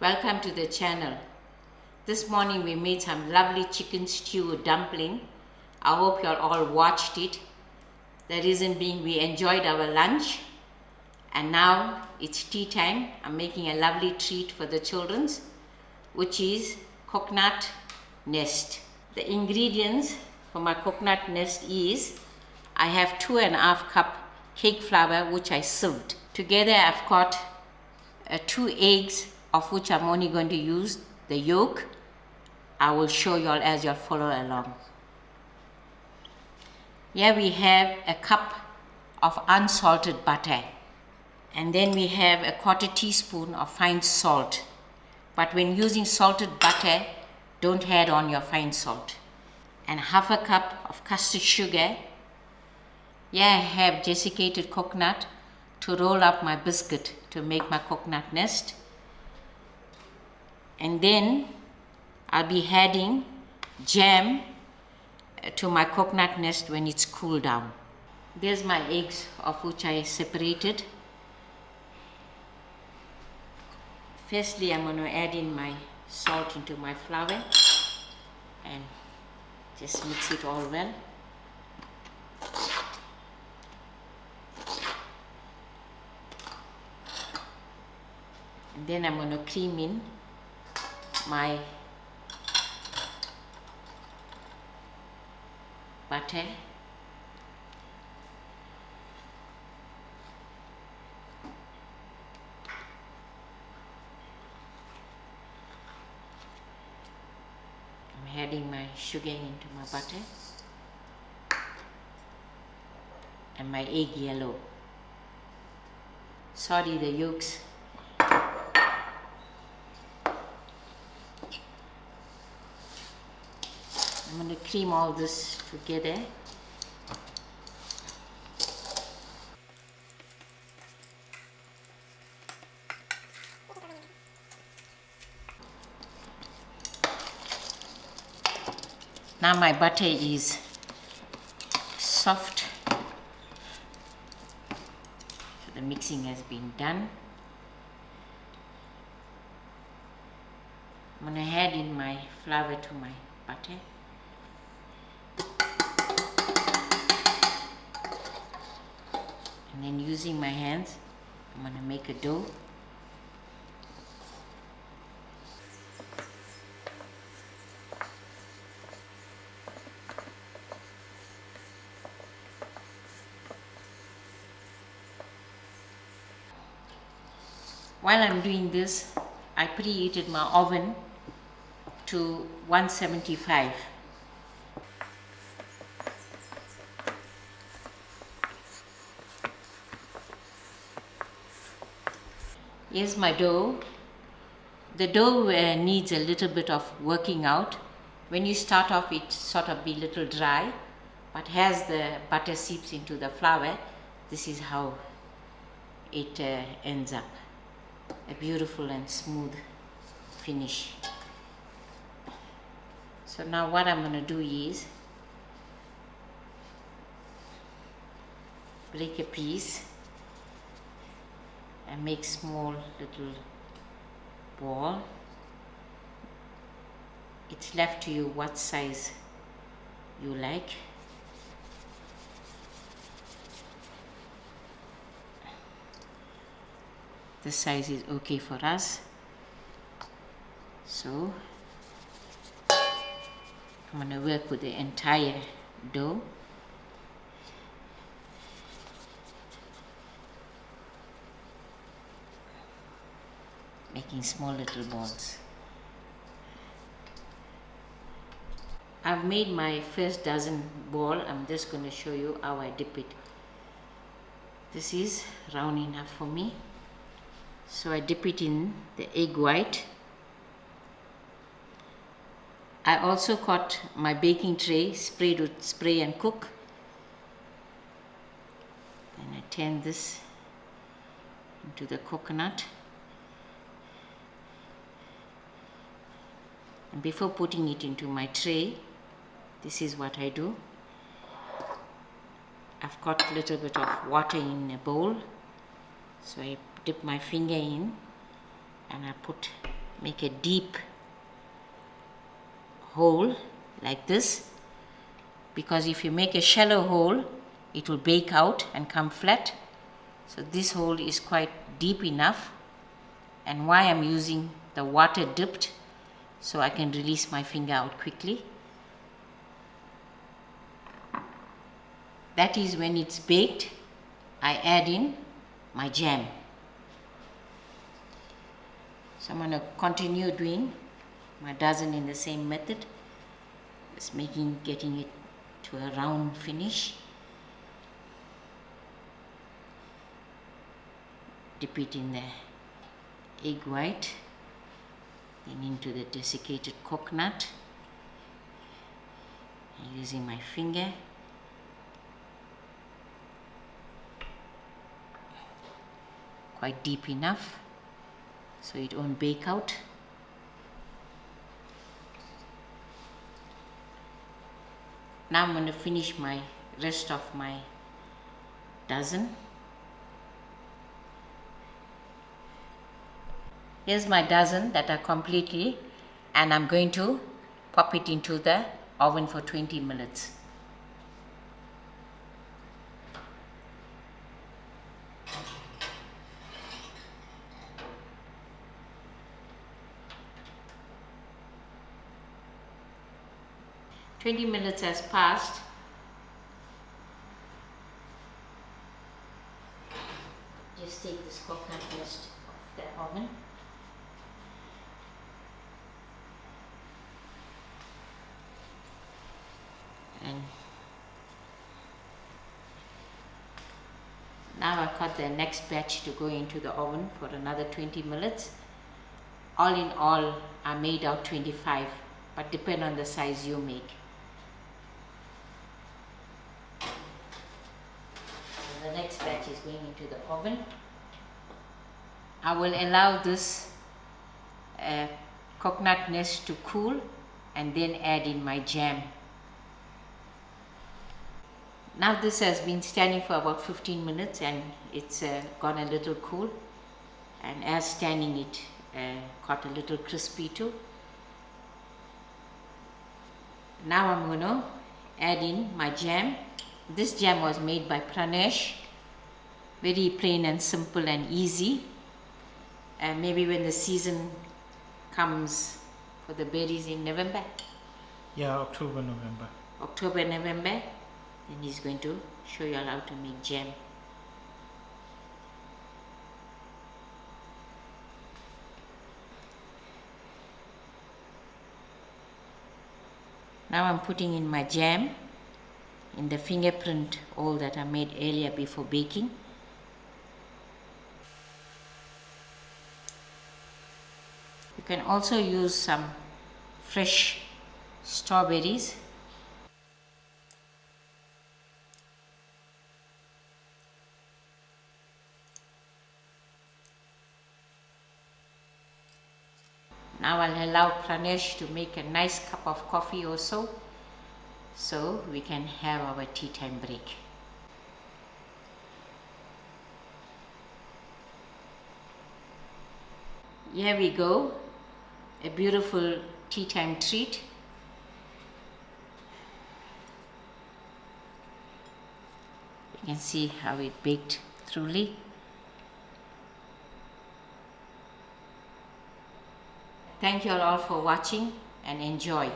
Welcome to the channel. This morning we made some lovely chicken stew dumpling. I hope you all watched it. The reason being we enjoyed our lunch and now it's tea time. I'm making a lovely treat for the children, which is coconut nest. The ingredients for my coconut nest is I have 2.5 cup cake flour which I sieved. Together I've got 2 eggs, of which I'm only going to use the yolk. I will show you all as you follow along. Here we have a cup of unsalted butter, and then we have a 1/4 teaspoon of fine salt. But when using salted butter, don't add on your fine salt. And 1/2 cup of castor sugar. Here I have desiccated coconut to roll up my biscuit to make my coconut nest. And then I'll be adding jam to my coconut nest when it's cooled down. There's my eggs, of which I separated. Firstly, I'm going to add in my salt into my flour and just mix it all well. And then I'm going to cream in my butter. I'm adding my sugar into my butter and my egg yellow. Sorry, the yolks. I'm going to cream all this together. Now my butter is soft. So the mixing has been done. I'm going to add in my flour to my butter. And then using my hands, I'm going to make a dough. While I'm doing this, I preheated my oven to 175. Here's my dough. The dough needs a little bit of working out. When you start off, it sort of be a little dry, but as the butter seeps into the flour, this is how it ends up. A beautiful and smooth finish. So now what I'm going to do is break a piece and make small little ball. It's left to you what size you like. This size is okay for us. So I'm going to work with the entire dough. Making small little balls. I've made my first dozen ball. I'm just going to show you how I dip it. This is round enough for me. So I dip it in the egg white. I also got my baking tray sprayed with spray and cook. And I turn this into the coconut. And before putting it into my tray, this is what I do. I've got a little bit of water in a bowl, so I dip my finger in and I put make a deep hole like this, because if you make a shallow hole it will bake out and come flat. So this hole is quite deep enough, and why I'm using the water dipped, so I can release my finger out quickly. That is when it's baked, I add in my jam. So I'm going to continue doing my dozen in the same method, just getting it to a round finish. Dip it in the egg white, then into the desiccated coconut, and using my finger. Quite deep enough so it won't bake out. Now I'm going to finish my rest of my dozen. Here's my dozen that are completely, and I'm going to pop it into the oven for 20 minutes. "20 minutes has passed. Just take this coconut rest off the oven. And now I've got the next batch to go into the oven for another 20 minutes. All in all, I made out 25, but depend on the size you make. The next batch is going into the oven. I will allow this coconut nest to cool and then add in my jam. Now this has been standing for about 15 minutes and it's gone a little cool, and as standing it got a little crispy too. Now I'm going to add in my jam. This jam was made by Pranesh, very plain and simple and easy. And maybe when the season comes for the berries in November. Yeah, October, November. October, November. Then he's going to show you all how to make jam. Now I'm putting in my jam in the fingerprint hole that I made earlier before baking. You can also use some fresh strawberries. Now I'll allow Pranesh to make a nice cup of coffee or so we can have our tea time break. Here we go, a beautiful tea time treat. You can see how it baked thoroughly. Thank you all for watching and enjoy.